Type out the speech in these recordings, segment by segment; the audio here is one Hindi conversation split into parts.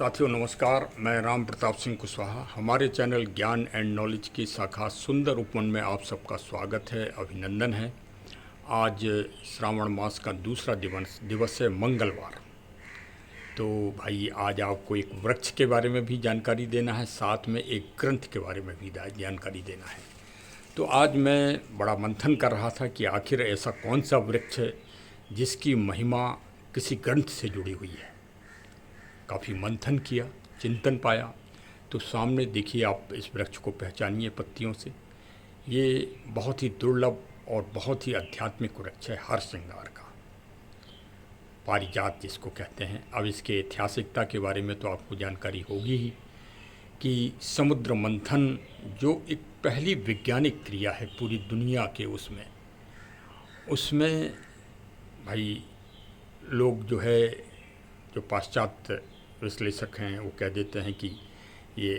साथियों नमस्कार, मैं राम प्रताप सिंह कुशवाहा। हमारे चैनल ज्ञान एंड नॉलेज की शाखा सुंदर उपवन में आप सबका स्वागत है, अभिनंदन है। आज श्रावण मास का दूसरा दिवस है, मंगलवार। तो भाई आज आपको एक वृक्ष के बारे में भी जानकारी देना है, साथ में एक ग्रंथ के बारे में भी जानकारी देना है। तो आज मैं बड़ा मंथन कर रहा था कि आखिर ऐसा कौन सा वृक्ष है जिसकी महिमा किसी ग्रंथ से जुड़ी हुई है। काफ़ी मंथन किया, चिंतन पाया, तो सामने देखिए आप इस वृक्ष को पहचानिए पत्तियों से। ये बहुत ही दुर्लभ और बहुत ही आध्यात्मिक वृक्ष है, हरसिंगार का, पारिजात जिसको कहते हैं। अब इसके ऐतिहासिकता के बारे में तो आपको जानकारी होगी ही कि समुद्र मंथन जो एक पहली वैज्ञानिक क्रिया है पूरी दुनिया के, उसमें भाई लोग जो है, जो पाश्चात्य विश्लेषक हैं, वो कह देते हैं कि ये।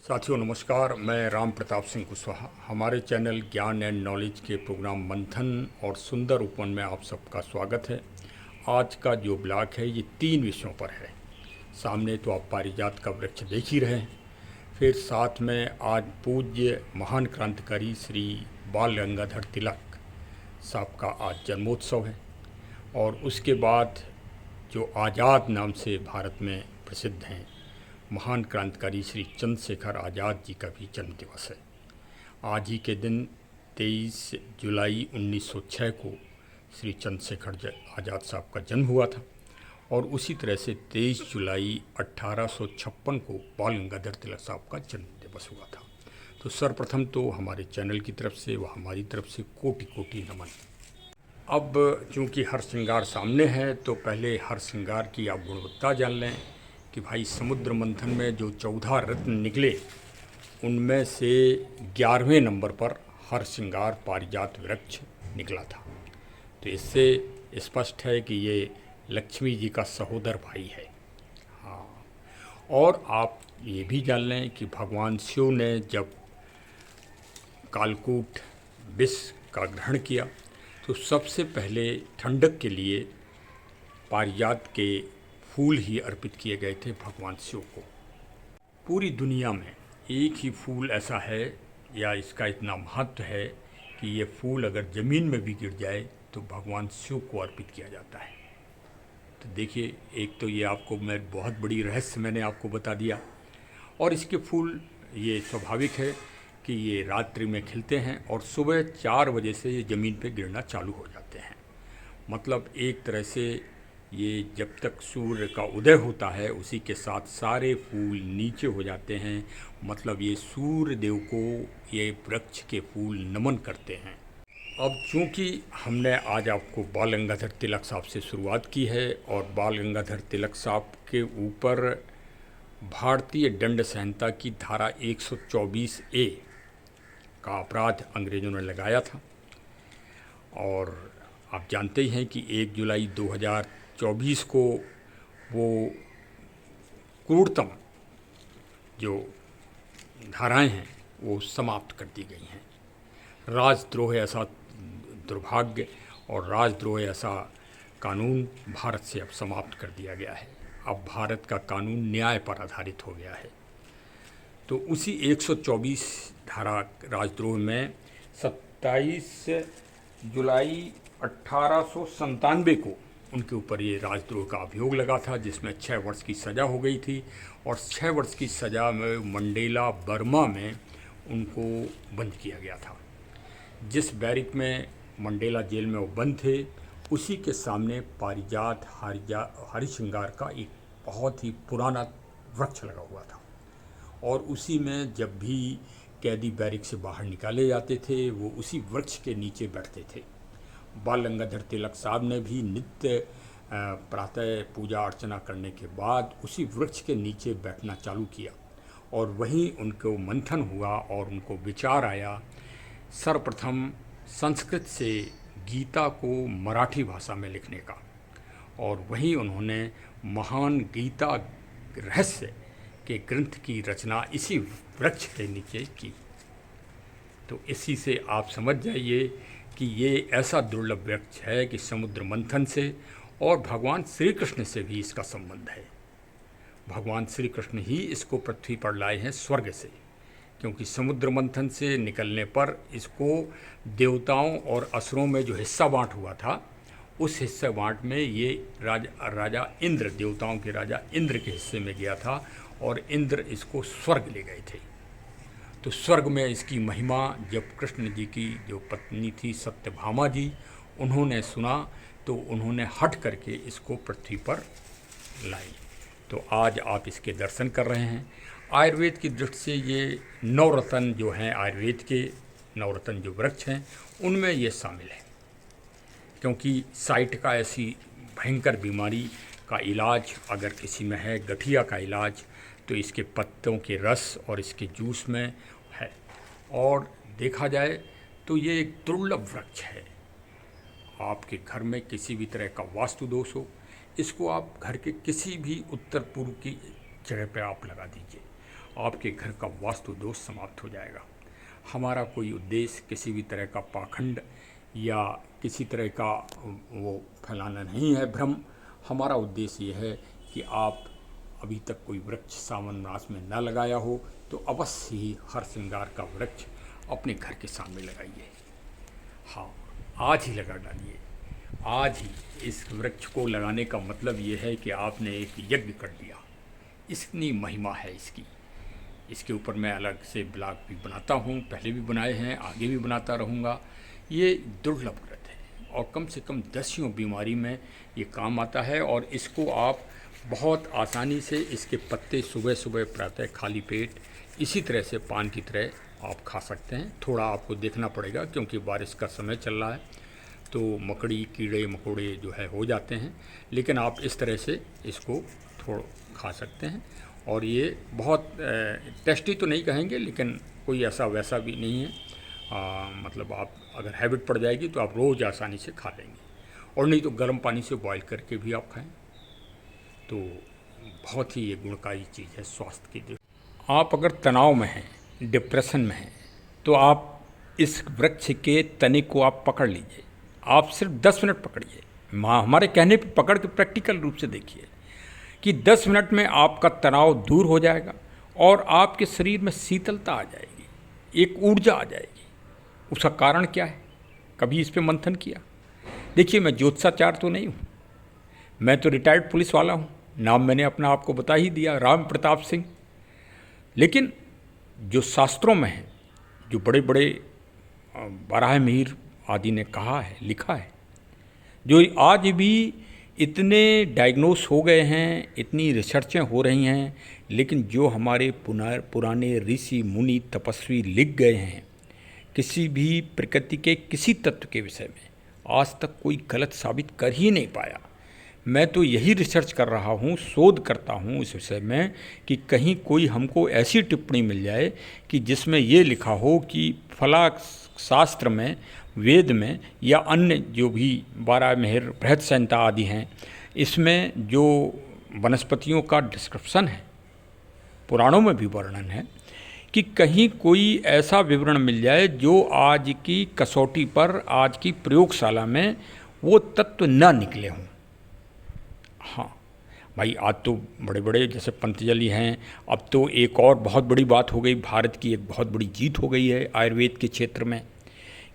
साथियों नमस्कार, मैं राम प्रताप सिंह कुशवाहा। हमारे चैनल ज्ञान एंड नॉलेज के प्रोग्राम मंथन और सुंदर उपवन में आप सबका स्वागत है। आज का जो ब्लॉग है ये 3 विषयों पर है। सामने तो आप पारिजात का वृक्ष देख ही रहे हैं, फिर साथ में आज पूज्य महान क्रांतिकारी श्री बाल गंगाधर तिलक साहब का आज जन्मोत्सव है, और उसके बाद जो आज़ाद नाम से भारत में प्रसिद्ध हैं महान क्रांतिकारी श्री चंद्रशेखर आज़ाद जी का भी जन्म दिवस है। आज ही के दिन 23 जुलाई 1906 को श्री चंद्रशेखर आज़ाद साहब का जन्म हुआ था, और उसी तरह से 23 जुलाई 1856 को बाल गंगाधर तिलक साहब का जन्म दिवस हुआ था। तो सर्वप्रथम तो हमारे चैनल की तरफ से व हमारी तरफ से कोटि कोटि नमन। अब चूँकि हरसिंगार सामने है, तो पहले हरसिंगार की आप गुणवत्ता जान लें कि भाई समुद्र मंथन में जो 14 रत्न निकले, उनमें से 11वें नंबर पर हरसिंगार पारिजात वृक्ष निकला था। तो इससे स्पष्ट है कि ये लक्ष्मी जी का सहोदर भाई है। हाँ, और आप ये भी जान लें कि भगवान शिव ने जब कालकूट विष का ग्रहण किया, तो सबसे पहले ठंडक के लिए पारिजात के फूल ही अर्पित किए गए थे भगवान शिव को। पूरी दुनिया में एक ही फूल ऐसा है, या इसका इतना महत्व है कि ये फूल अगर ज़मीन में भी गिर जाए तो भगवान शिव को अर्पित किया जाता है। तो देखिए, एक तो ये आपको मैं बहुत बड़ी रहस्य मैंने आपको बता दिया, और इसके फूल ये स्वाभाविक है कि ये रात्रि में खिलते हैं और सुबह 4 बजे से ये ज़मीन पे गिरना चालू हो जाते हैं। मतलब एक तरह से ये जब तक सूर्य का उदय होता है उसी के साथ सारे फूल नीचे हो जाते हैं। मतलब ये सूर्य देव को ये वृक्ष के फूल नमन करते हैं। अब चूँकि हमने आज आपको बाल गंगाधर तिलक साहब से शुरुआत की है, और बाल गंगाधर तिलक साहब के ऊपर भारतीय दंड संहिता की धारा 124A का अपराध अंग्रेज़ों ने लगाया था, और आप जानते ही हैं कि 1 जुलाई 2024 को वो क्रूरतम जो धाराएं हैं वो समाप्त कर दी गई हैं। राजद्रोह ऐसा दुर्भाग्य और राजद्रोह ऐसा कानून भारत से अब समाप्त कर दिया गया है। अब भारत का कानून न्याय पर आधारित हो गया है। तो उसी 124 धारा राजद्रोह में 27 जुलाई 1897 को उनके ऊपर ये राजद्रोह का अभियोग लगा था, जिसमें 6 वर्ष की सज़ा हो गई थी, और 6 वर्ष की सज़ा में मंडेला बर्मा में उनको बंद किया गया था। जिस बैरिक में मंडेला जेल में वो बंद थे, उसी के सामने पारिजात हरिसिंगार का एक बहुत ही पुराना वृक्ष लगा हुआ था, और उसी में जब भी कैदी बैरिक से बाहर निकाले जाते थे वो उसी वृक्ष के नीचे बैठते थे। बाल गंगाधर तिलक साहब ने भी नित्य प्रातः पूजा अर्चना करने के बाद उसी वृक्ष के नीचे बैठना चालू किया, और वहीं उनको मंथन हुआ और उनको विचार आया सर्वप्रथम संस्कृत से गीता को मराठी भाषा में लिखने का, और वहीं उन्होंने महान गीता रहस्य के ग्रंथ की रचना इसी वृक्ष के नीचे की। तो इसी से आप समझ जाइए कि ये ऐसा दुर्लभ वृक्ष है कि समुद्र मंथन से और भगवान श्री कृष्ण से भी इसका संबंध है। भगवान श्री कृष्ण ही इसको पृथ्वी पर लाए हैं स्वर्ग से, क्योंकि समुद्र मंथन से निकलने पर इसको देवताओं और असुरों में जो हिस्सा बांट हुआ था, उस हिस्सा बांट में ये राजा इंद्र, देवताओं के राजा इंद्र के हिस्से में गया था और इंद्र इसको स्वर्ग ले गए थे। तो स्वर्ग में इसकी महिमा जब कृष्ण जी की जो पत्नी थी सत्यभामा जी, उन्होंने सुना तो उन्होंने हट करके इसको पृथ्वी पर लाई। तो आज आप इसके दर्शन कर रहे हैं। आयुर्वेद की दृष्टि से ये नवरत्न जो हैं, आयुर्वेद के नवरत्न जो वृक्ष हैं, उनमें ये शामिल है, क्योंकि साइटिका ऐसी भयंकर बीमारी का इलाज अगर किसी में है, गठिया का इलाज, तो इसके पत्तों के रस और इसके जूस में है। और देखा जाए तो ये एक दुर्लभ वृक्ष है। आपके घर में किसी भी तरह का वास्तु दोष हो, इसको आप घर के किसी भी उत्तर पूर्व की जगह पर आप लगा दीजिए, आपके घर का वास्तु दोष समाप्त हो जाएगा। हमारा कोई उद्देश्य किसी भी तरह का पाखंड या किसी तरह का वो फैलाना नहीं है भ्रम। हमारा उद्देश्य ये है कि आप अभी तक कोई वृक्ष सावन मास में न लगाया हो तो अवश्य ही हर श्रृंगार का वृक्ष अपने घर के सामने लगाइए। हाँ, आज ही लगा डालिए। आज ही इस वृक्ष को लगाने का मतलब ये है कि आपने एक यज्ञ कर दिया। इतनी महिमा है इसकी। इसके ऊपर मैं अलग से ब्लॉग भी बनाता हूँ, पहले भी बनाए हैं, आगे भी बनाता रहूँगा। ये दुर्लभ व्रत है और कम से कम दसियों बीमारी में ये काम आता है। और इसको आप बहुत आसानी से इसके पत्ते सुबह सुबह प्रातः खाली पेट इसी तरह से पान की तरह आप खा सकते हैं। थोड़ा आपको देखना पड़ेगा क्योंकि बारिश का समय चल रहा है, तो मकड़ी कीड़े मकोड़े जो है हो जाते हैं, लेकिन आप इस तरह से इसको थोड़ा खा सकते हैं। और ये बहुत टेस्टी तो नहीं कहेंगे, लेकिन कोई ऐसा वैसा भी नहीं है। मतलब आप अगर हैबिट पड़ जाएगी तो आप रोज़ आसानी से खा लेंगे, और नहीं तो गर्म पानी से बॉईल करके भी आप खाएं तो बहुत ही ये गुणकारी चीज़ है स्वास्थ्य की दृष्टि। आप अगर तनाव में हैं, डिप्रेशन में हैं, तो आप इस वृक्ष के तने को आप पकड़ लीजिए। आप सिर्फ 10 मिनट पकड़िए, हमारे कहने पर पकड़ के प्रैक्टिकल रूप से देखिए कि 10 मिनट में आपका तनाव दूर हो जाएगा और आपके शरीर में शीतलता आ जाएगी, एक ऊर्जा आ जाएगी। उसका कारण क्या है? कभी इस पे मंथन किया? देखिए, मैं ज्योतिषाचार्य तो नहीं हूँ, मैं तो रिटायर्ड पुलिस वाला हूँ। नाम मैंने अपना आपको बता ही दिया, राम प्रताप सिंह। लेकिन जो शास्त्रों में है, जो बड़े बड़े बारहमीर आदि ने कहा है, लिखा है, जो आज भी इतने डायग्नोस हो गए हैं, इतनी रिसर्चें हो रही हैं, लेकिन जो हमारे पुराने ऋषि मुनि तपस्वी लिख गए हैं, किसी भी प्रकृति के किसी तत्व के विषय में आज तक कोई गलत साबित कर ही नहीं पाया। मैं तो यही रिसर्च कर रहा हूँ, शोध करता हूँ इस विषय में कि कहीं कोई हमको ऐसी टिप्पणी मिल जाए कि जिसमें ये लिखा हो कि फला शास्त्र में, वेद में या अन्य जो भी 12 मेहर बृहद संहिता आदि हैं, इसमें जो वनस्पतियों का डिस्क्रिप्शन है, पुराणों में भी वर्णन है, कि कहीं कोई ऐसा विवरण मिल जाए जो आज की कसौटी पर, आज की प्रयोगशाला में वो तत्व न निकले हों। हाँ भाई, आज तो बड़े बड़े जैसे पतंजलि हैं, अब तो एक और बहुत बड़ी बात हो गई, भारत की एक बहुत बड़ी जीत हो गई है आयुर्वेद के क्षेत्र में,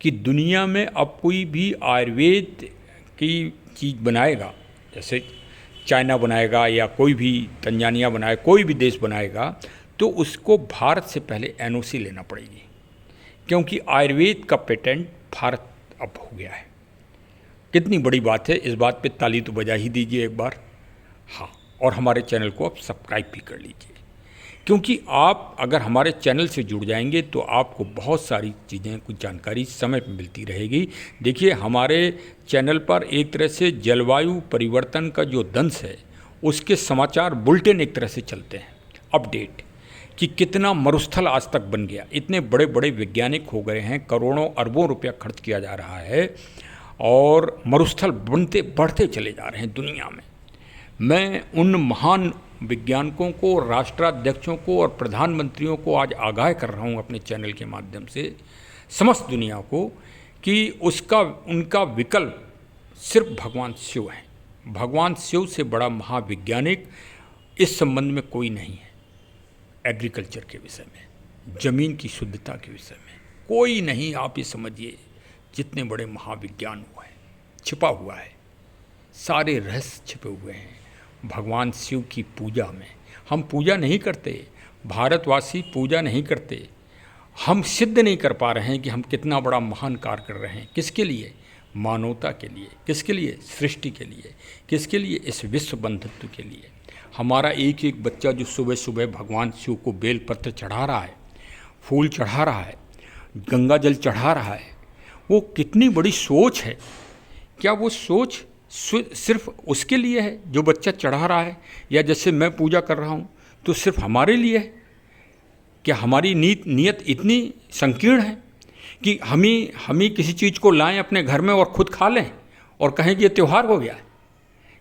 कि दुनिया में अब कोई भी आयुर्वेद की चीज़ बनाएगा, जैसे चाइना बनाएगा या कोई भी तंजानिया बनाएगा, कोई भी देश बनाएगा, तो उसको भारत से पहले एनओसी लेना पड़ेगी, क्योंकि आयुर्वेद का पेटेंट भारत अब हो गया है। कितनी बड़ी बात है, इस बात पे ताली तो बजा ही दीजिए एक बार। हाँ, और हमारे चैनल को आप सब्सक्राइब भी कर लीजिए, क्योंकि आप अगर हमारे चैनल से जुड़ जाएंगे तो आपको बहुत सारी चीज़ें, कुछ जानकारी समय पर मिलती रहेगी। देखिए, हमारे चैनल पर एक तरह से जलवायु परिवर्तन का जो दंश है, उसके समाचार बुलेटिन एक तरह से चलते हैं, अपडेट, कि कितना मरुस्थल आज तक बन गया। इतने बड़े बड़े वैज्ञानिक हो गए हैं, करोड़ों अरबों रुपया खर्च किया जा रहा है और मरुस्थल बढ़ते चले जा रहे हैं दुनिया में। मैं उन महान वैज्ञानिकों को, राष्ट्राध्यक्षों को और प्रधानमंत्रियों को आज आगाह कर रहा हूँ अपने चैनल के माध्यम से समस्त दुनिया को, कि उनका विकल्प सिर्फ भगवान शिव है। भगवान शिव से बड़ा महावैज्ञानिक इस संबंध में कोई नहीं है। एग्रीकल्चर के विषय में, ज़मीन की शुद्धता के विषय में कोई नहीं। आप ये समझिए जितने बड़े महाविज्ञान हुए हैं, छिपा हुआ है, सारे रहस्य छिपे हुए हैं भगवान शिव की पूजा में। हम पूजा नहीं करते, भारतवासी पूजा नहीं करते। हम सिद्ध नहीं कर पा रहे हैं कि हम कितना बड़ा महान कार्य कर रहे हैं। किसके लिए? मानवता के लिए। किसके लिए? सृष्टि के लिए। किसके लिए? इस विश्व बंधुत्व के लिए। हमारा एक एक बच्चा जो सुबह सुबह भगवान शिव को बेलपत्र चढ़ा रहा है, फूल चढ़ा रहा है, गंगा जल चढ़ा रहा है, वो कितनी बड़ी सोच है। क्या वो सोच सिर्फ उसके लिए है जो बच्चा चढ़ा रहा है, या जैसे मैं पूजा कर रहा हूँ तो सिर्फ हमारे लिए है? क्या हमारी नीयत इतनी संकीर्ण है कि हम ही किसी चीज़ को लाएं अपने घर में और खुद खा लें और कहें कि ये त्यौहार हो गया है,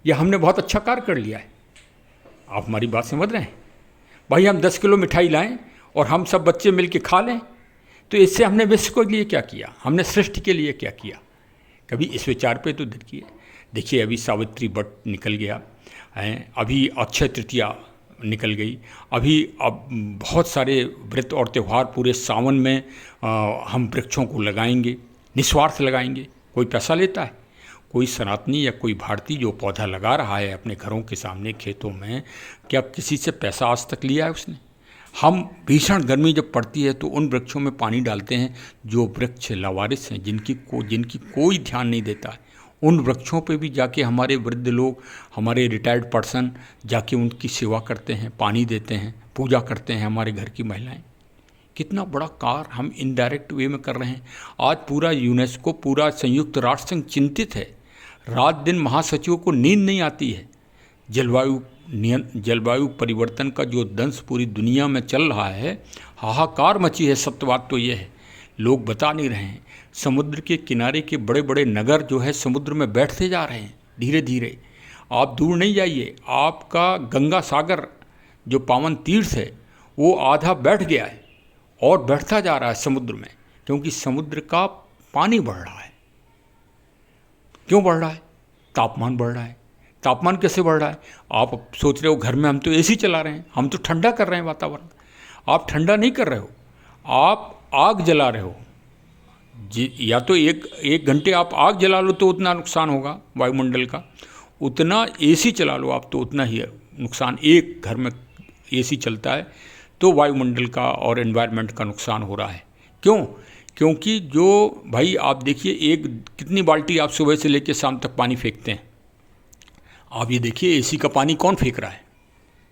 या हमने बहुत अच्छा कार्य कर लिया है? आप हमारी बात समझ रहे हैं? भाई हम 10 किलो मिठाई लाएं और हम सब बच्चे मिल के खा लें, तो इससे हमने विश्व के लिए क्या किया? हमने सृष्टि के लिए क्या किया? कभी इस विचार पे तो देखिए अभी सावित्री व्रत निकल गया है, अभी अक्षय तृतीया निकल गई, अभी अब बहुत सारे व्रत और त्यौहार पूरे सावन में हम वृक्षों को लगाएंगे, निस्वार्थ लगाएंगे। कोई पैसा लेता है? कोई सनातनी या कोई भारतीय जो पौधा लगा रहा है अपने घरों के सामने, खेतों में, क्या किसी से पैसा आज तक लिया है उसने? हम भीषण गर्मी जब पड़ती है तो उन वृक्षों में पानी डालते हैं जो वृक्ष लावारिस हैं, जिनकी कोई ध्यान नहीं देता है। उन वृक्षों पे भी जाके हमारे वृद्ध लोग, हमारे रिटायर्ड पर्सन जाके उनकी सेवा करते हैं, पानी देते हैं, पूजा करते हैं। हमारे घर की महिलाएं, कितना बड़ा कार्य हम इनडायरेक्ट वे में कर रहे हैं। आज पूरा यूनेस्को, पूरा संयुक्त राष्ट्र संघ चिंतित है। रात दिन महासचिवों को नींद नहीं आती है। जलवायु परिवर्तन का जो दंश पूरी दुनिया में चल रहा है, हाहाकार मची है। सत्य बात तो ये है, लोग बता नहीं रहे हैं। समुद्र के किनारे के बड़े बड़े नगर जो है समुद्र में बैठते जा रहे हैं धीरे धीरे। आप दूर नहीं जाइए, आपका गंगा सागर जो पावन तीर्थ है वो आधा बैठ गया है और बैठता जा रहा है समुद्र में, क्योंकि समुद्र का पानी बढ़ रहा है। क्यों बढ़ रहा है? तापमान बढ़ रहा है। तापमान कैसे बढ़ रहा है? आप सोच रहे हो घर में हम तो एसी चला रहे हैं, हम तो ठंडा कर रहे हैं वातावरण। आप ठंडा नहीं कर रहे हो, आप आग जला रहे हो। या तो एक घंटे आप आग जला लो तो उतना नुकसान होगा वायुमंडल का, उतना एसी चला लो आप तो उतना ही नुकसान। एक घर में एसी चलता है तो वायुमंडल का और एनवायरनमेंट का नुकसान हो रहा है। क्यों? क्योंकि जो भाई आप देखिए, कितनी बाल्टी आप सुबह से लेकर शाम तक पानी फेंकते हैं। आप ये देखिए एसी का पानी कौन फेंक रहा है?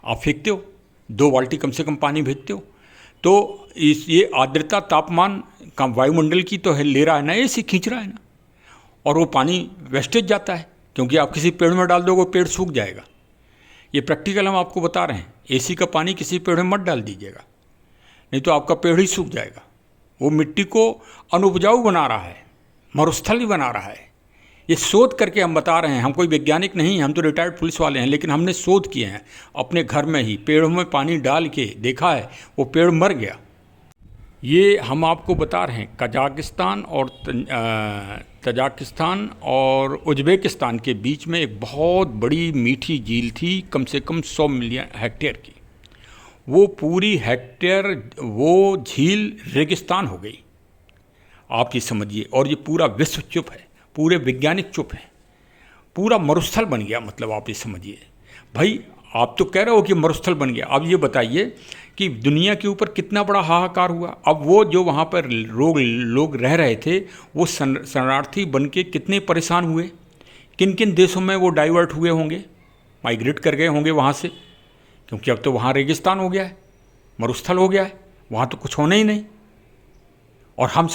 आप फेंकते हो, 2 बाल्टी कम से कम पानी भेजते हो। तो ये आर्द्रता, तापमान का वायुमंडल की तो है, ले रहा है ना, एसी खींच रहा है ना, और वो पानी वेस्टेज जाता है। क्योंकि आप किसी पेड़ में डाल दोगे, पेड़ सूख जाएगा। ये प्रैक्टिकल हम आपको बता रहे हैं। एसी का पानी किसी पेड़ में मत डाल दीजिएगा, नहीं तो आपका पेड़ ही सूख जाएगा। वो मिट्टी को अनुपजाऊ बना रहा है, मरुस्थल ही बना रहा है। ये शोध करके हम बता रहे हैं। हम कोई वैज्ञानिक नहीं, हम तो रिटायर्ड पुलिस वाले हैं, लेकिन हमने शोध किए हैं अपने घर में ही, पेड़ों में पानी डाल के देखा है, वो पेड़ मर गया। ये हम आपको बता रहे हैं। तजाकिस्तान और उज़्बेकिस्तान के बीच में एक बहुत बड़ी मीठी झील थी, कम से कम 100 मिलियन हेक्टेयर की। वो पूरी हेक्टेयर, वो झील रेगिस्तान हो गई। आप ये समझिए, और ये पूरा विश्व चुप है, पूरे वैज्ञानिक चुप हैं, पूरा मरुस्थल बन गया। मतलब आप ये समझिए भाई, आप तो कह रहे हो कि मरुस्थल बन गया। अब ये बताइए कि दुनिया के ऊपर कितना बड़ा हाहाकार हुआ। अब वो जो वहाँ पर लोग रह रहे थे, वो शरणार्थी बन के कितने परेशान हुए। किन किन देशों में वो डाइवर्ट हुए होंगे, माइग्रेट कर गए होंगे वहाँ से, क्योंकि अब तो वहाँ रेगिस्तान हो गया है, मरुस्थल हो गया है, वहाँ तो कुछ होना ही नहीं। और हम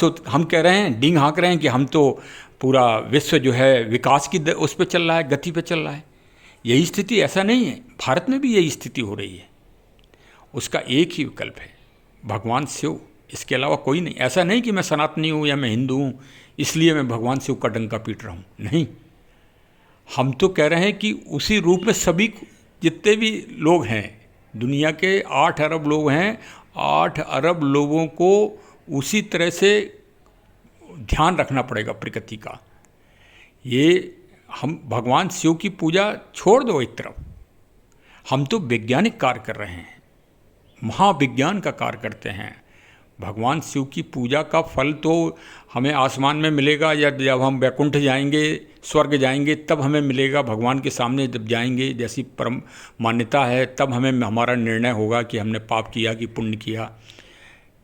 कह रहे हैं, डींग हाँक रहे हैं कि हम तो पूरा विश्व जो है विकास की उस पर चल रहा है, गति पे चल रहा है। यही स्थिति, ऐसा नहीं है, भारत में भी यही स्थिति हो रही है। उसका एक ही विकल्प है, भगवान शिव, इसके अलावा कोई नहीं। ऐसा नहीं कि मैं सनातनी हूँ या मैं हिंदू हूँ इसलिए मैं भगवान शिव का डंका पीट रहा हूँ, नहीं। हम तो कह रहे हैं कि उसी रूप में सभी जितने भी लोग हैं, दुनिया के 8 अरब लोग हैं, 8 अरब लोगों को उसी तरह से ध्यान रखना पड़ेगा प्रकृति का। ये हम भगवान शिव की पूजा छोड़ दो एक तरफ, हम तो वैज्ञानिक कार्य कर रहे हैं, महाविज्ञान का कार्य करते हैं। भगवान शिव की पूजा का फल तो हमें आसमान में मिलेगा, या जब हम वैकुंठ जाएंगे, स्वर्ग जाएंगे, तब हमें मिलेगा। भगवान के सामने जब जाएंगे, जैसी परम मान्यता है, तब हमें हमारा निर्णय होगा कि हमने पाप किया कि पुण्य किया,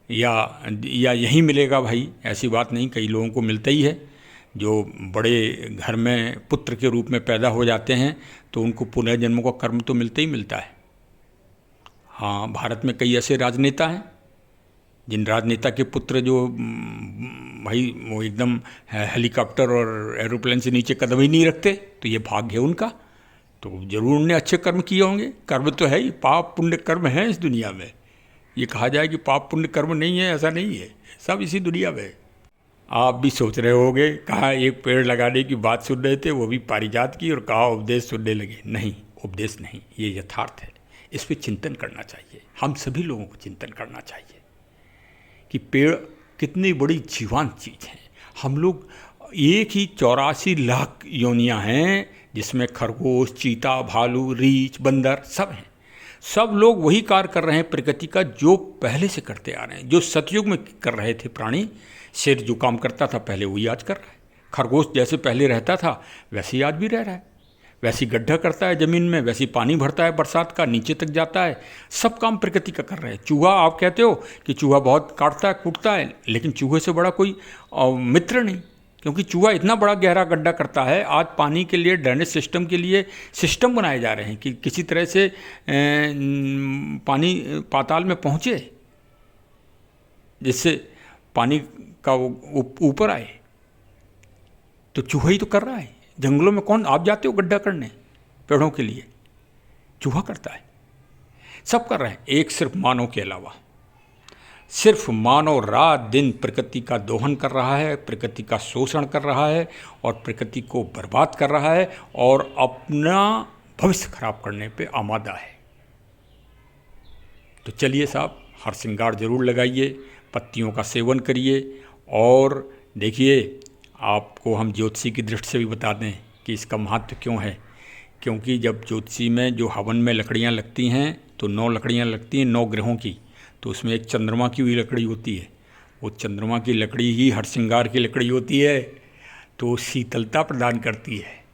या यही मिलेगा। भाई ऐसी बात नहीं, कई लोगों को मिलता ही है। जो बड़े घर में पुत्र के रूप में पैदा हो जाते हैं तो उनको पुनर्जन्म का कर्म तो मिलता ही मिलता है। हाँ, भारत में कई ऐसे राजनेता हैं जिन राजनेता के पुत्र जो भाई वो एकदम हेलीकॉप्टर और एरोप्लेन से नीचे कदम ही नहीं रखते, तो ये भाग्य है उनका। तो जरूर उन्होंने अच्छे कर्म किए होंगे। कर्म तो है ही, पाप पुण्य कर्म है इस दुनिया में। ये कहा जाए कि पाप पुण्य कर्म नहीं है, ऐसा नहीं है, सब इसी दुनिया में। आप भी सोच रहे होंगे कहाँ एक पेड़ लगाने की बात सुन रहे थे, वो भी पारिजात की, और कहाँ उपदेश सुनने लगे। नहीं, उपदेश नहीं, ये यथार्थ है। इस पर चिंतन करना चाहिए, हम सभी लोगों को चिंतन करना चाहिए कि पेड़ कितनी बड़ी जीवंत चीज़ है। हम लोग एक ही 84 लाख योनियां हैं, जिसमें खरगोश, चीता, भालू, रीछ, बंदर सब हैं। सब लोग वही कार्य कर रहे हैं प्रकृति का, जो पहले से करते आ रहे हैं। जो सतयुग में कर रहे थे प्राणी, शेर जो काम करता था पहले, वही आज कर रहा है। खरगोश जैसे पहले रहता था वैसे ही आज भी रह रहा है। वैसी गड्ढा करता है ज़मीन में, वैसी पानी भरता है बरसात का, नीचे तक जाता है। सब काम प्रकृति का कर रहे हैं। चूहा, आप कहते हो कि चूहा बहुत काटता है, कूटता है, लेकिन चूहे से बड़ा कोई मित्र नहीं, क्योंकि चूहा इतना बड़ा गहरा गड्ढा करता है। आज पानी के लिए, ड्रेनेज सिस्टम के लिए सिस्टम बनाए जा रहे हैं कि किसी तरह से पानी पाताल में पहुँचे, जिससे पानी का ऊपर आए। तो चूहा ही तो कर रहा है। जंगलों में कौन, आप जाते हो गड्ढा करने पेड़ों के लिए? चूहा करता है। सब कर रहे हैं, एक सिर्फ मानव के अलावा। सिर्फ मानव रात दिन प्रकृति का दोहन कर रहा है, प्रकृति का शोषण कर रहा है, और प्रकृति को बर्बाद कर रहा है, और अपना भविष्य खराब करने पे आमादा है। तो चलिए साहब, हर श्रृंगार जरूर लगाइए, पत्तियों का सेवन करिए। और देखिए, आपको हम ज्योतिषी की दृष्टि से भी बता दें कि इसका महत्व क्यों है। क्योंकि जब ज्योतिषी में जो हवन में लकड़ियाँ लगती हैं, तो 9 लकड़ियाँ लगती हैं 9 ग्रहों की। तो उसमें एक चंद्रमा की हुई लकड़ी होती है। वो चंद्रमा की लकड़ी ही हर श्रृंगार की लकड़ी होती है, तो शीतलता प्रदान करती है।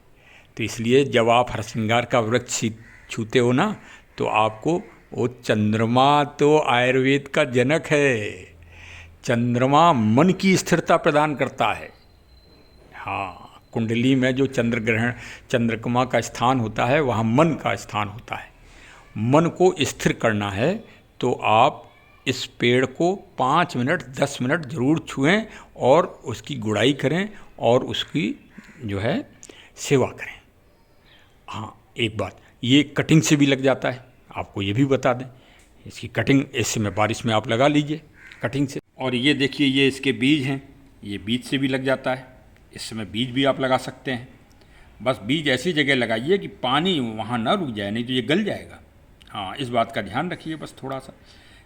तो इसलिए जब आप हर श्रृंगार का वृक्ष छूते हो ना, तो आपको वो चंद्रमा तो आयुर्वेद का जनक है। चंद्रमा मन की स्थिरता प्रदान करता है। हाँ, कुंडली में जो चंद्रमा का स्थान होता है, वहाँ मन का स्थान होता है। मन को स्थिर करना है तो आप इस पेड़ को 5 मिनट 10 मिनट ज़रूर छुएं, और उसकी गुड़ाई करें, और उसकी जो है सेवा करें। हाँ, एक बात, ये कटिंग से भी लग जाता है, आपको ये भी बता दें। इसकी कटिंग इस समय बारिश में आप लगा लीजिए कटिंग से। और ये देखिए, ये इसके बीज हैं, ये बीज से भी लग जाता है। इस समय बीज भी आप लगा सकते हैं। बस बीज ऐसी जगह लगाइए कि पानी वहाँ ना रुक जाए, नहीं तो ये गल जाएगा। हाँ, इस बात का ध्यान रखिए बस थोड़ा सा।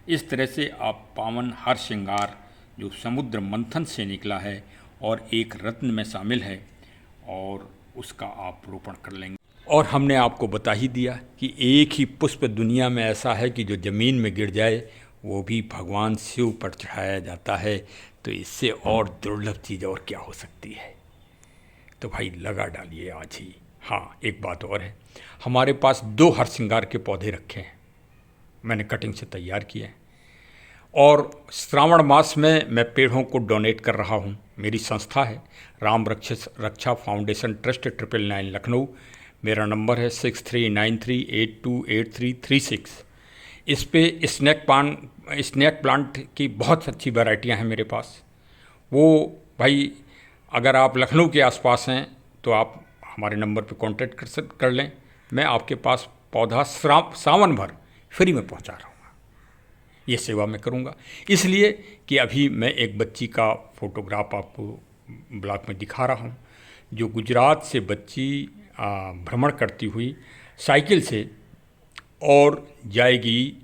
इस तरह से आप पावन हर श्रृंगार जो समुद्र मंथन से निकला है और एक रत्न में शामिल है, और उसका आप रोपण कर लेंगे। और हमने आपको बता ही दिया कि एक ही पुष्प दुनिया में ऐसा है कि जो ज़मीन में गिर जाए वो भी भगवान शिव पर चढ़ाया जाता है। तो इससे और दुर्लभ चीज़ और क्या हो सकती है? तो भाई लगा डालिए आज ही। हाँ, एक बात और है, हमारे पास 2 हर श्रृंगार के पौधे रखे हैं, मैंने कटिंग से तैयार किए हैं। और श्रावण मास में मैं पेड़ों को डोनेट कर रहा हूँ। मेरी संस्था है राम रक्षा फाउंडेशन ट्रस्ट 999 लखनऊ। मेरा नंबर है 6393828336। इस पे स्नैक प्लांट की बहुत अच्छी वैरायटियाँ हैं मेरे पास। वो भाई, अगर आप लखनऊ के आसपास हैं तो आप हमारे नंबर पे कांटेक्ट कर लें। मैं आपके पास पौधा सावन भर फ्री में पहुंचा रहा हूँ। ये सेवा मैं करूँगा, इसलिए कि अभी मैं एक बच्ची का फ़ोटोग्राफ आपको ब्लॉग में दिखा रहा हूँ, जो गुजरात से बच्ची भ्रमण करती हुई साइकिल से और जाएगी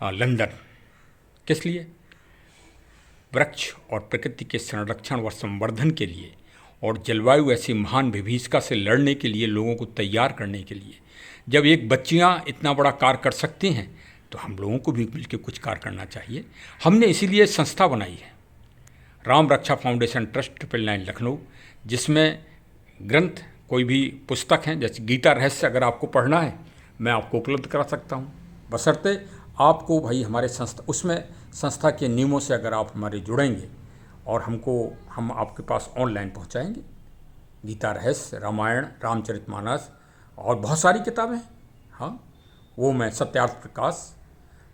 लंदन। किस लिए? वृक्ष और प्रकृति के संरक्षण व संवर्धन के लिए, और जलवायु ऐसी महान विभीषिका से लड़ने के लिए, लोगों को तैयार करने के लिए, जब एक बच्चियां इतना बड़ा कार्य कर सकती हैं तो हम लोगों को भी मिलकर कुछ कार्य करना चाहिए। हमने इसीलिए संस्था बनाई है, राम रक्षा फाउंडेशन ट्रस्ट 999 लखनऊ, जिसमें ग्रंथ कोई भी पुस्तक हैं, जैसे गीता रहस्य अगर आपको पढ़ना है मैं आपको उपलब्ध करा सकता हूँ, बशर्ते आपको भाई हमारे उसमें संस्था के नियमों से अगर आप हमारे जुड़ेंगे और हम आपके पास ऑनलाइन पहुँचाएंगे। गीता रहस्य, रामायण, रामचरितमानस और बहुत सारी किताबें हैं। हाँ, वो मैं सत्यार्थ प्रकाश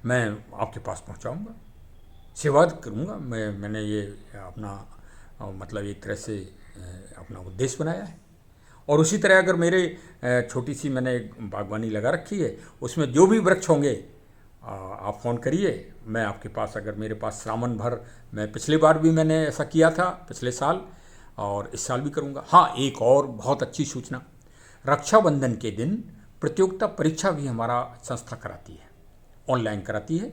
मैं आपके पास पहुँचाऊँगा, सेवा करूँगा। मैंने ये अपना मतलब एक तरह से अपना उद्देश्य बनाया है। और उसी तरह अगर मेरे छोटी सी मैंने बागवानी लगा रखी है, उसमें जो भी वृक्ष होंगे आप फ़ोन करिए, मैं आपके पास, अगर मेरे पास सावन भर, मैं पिछली बार भी मैंने ऐसा किया था पिछले साल, और इस साल भी करूँगा। हाँ, एक और बहुत अच्छी सूचना, रक्षाबंधन के दिन प्रतियोगिता परीक्षा भी हमारा संस्था कराती है, ऑनलाइन कराती है।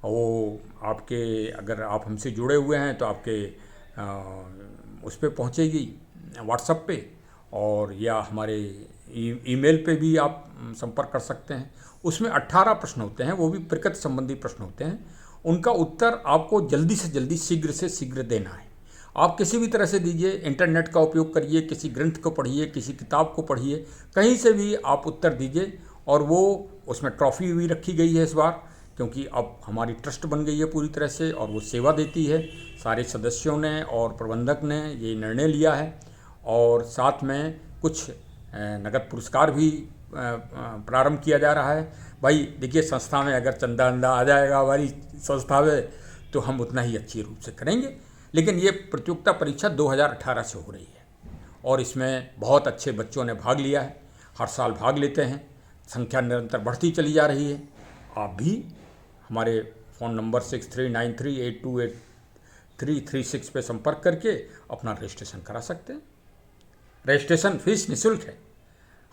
वो आपके, अगर आप हमसे जुड़े हुए हैं तो आपके उस पर पहुँचेगी व्हाट्सएप पे, और या हमारे ईमेल पे भी आप संपर्क कर सकते हैं। उसमें 18 प्रश्न होते हैं, वो भी प्रकृति संबंधी प्रश्न होते हैं। उनका उत्तर आपको जल्दी से जल्दी, शीघ्र से शीघ्र देना है। आप किसी भी तरह से दीजिए, इंटरनेट का उपयोग करिए, किसी ग्रंथ को पढ़िए, किसी किताब को पढ़िए, कहीं से भी आप उत्तर दीजिए। और वो उसमें ट्रॉफी भी रखी गई है इस बार, क्योंकि अब हमारी ट्रस्ट बन गई है पूरी तरह से, और वो सेवा देती है। सारे सदस्यों ने और प्रबंधक ने ये निर्णय लिया है, और साथ में कुछ नगद पुरस्कार भी प्रारंभ किया जा रहा है। भाई देखिए, संस्था में अगर चंदा अंदा आ जाएगा हमारी संस्था में तो हम उतना ही अच्छी रूप से करेंगे। लेकिन ये प्रतियोगिता परीक्षा 2018 से हो रही है, और इसमें बहुत अच्छे बच्चों ने भाग लिया है, हर साल भाग लेते हैं, संख्या निरंतर बढ़ती चली जा रही है। आप भी हमारे फ़ोन नंबर 6393828336 पे संपर्क करके अपना रजिस्ट्रेशन करा सकते हैं। रजिस्ट्रेशन फीस निःशुल्क है।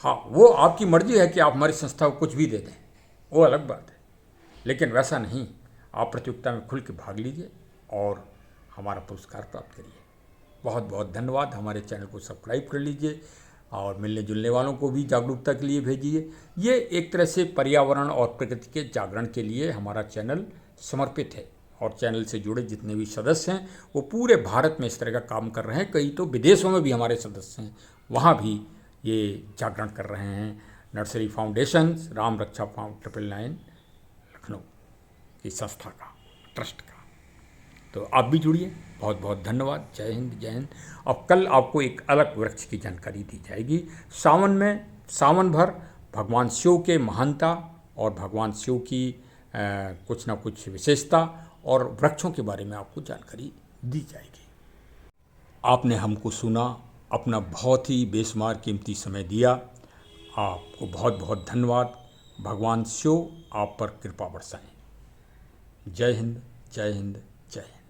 हाँ, वो आपकी मर्जी है कि आप हमारी संस्था को कुछ भी दे दें, वो अलग बात है, लेकिन वैसा नहीं। आप प्रतियोगिता में खुल के भाग लीजिए और हमारा पुरस्कार प्राप्त करिए। बहुत बहुत धन्यवाद। हमारे चैनल को सब्सक्राइब कर लीजिए और मिलने जुलने वालों को भी जागरूकता के लिए भेजिए। ये एक तरह से पर्यावरण और प्रकृति के जागरण के लिए हमारा चैनल समर्पित है, और चैनल से जुड़े जितने भी सदस्य हैं वो पूरे भारत में इस तरह का काम कर रहे हैं। कई तो विदेशों में भी हमारे सदस्य हैं, वहाँ भी ये जागरण कर रहे हैं। नर्सरी फाउंडेशन, राम रक्षा 999 लखनऊ की संस्था का, ट्रस्ट का। तो आप भी जुड़िए। बहुत बहुत धन्यवाद। जय हिंद, जय हिंद। अब कल आपको एक अलग वृक्ष की जानकारी दी जाएगी। सावन में, सावन भर भगवान शिव के महानता और भगवान शिव की कुछ ना कुछ विशेषता और वृक्षों के बारे में आपको जानकारी दी जाएगी। आपने हमको सुना, अपना बहुत ही बेशुमार कीमती समय दिया। आपको बहुत बहुत धन्यवाद। भगवान शिव आप पर कृपा बरसाएं। जय हिंद, जय हिंद, जय हिंद।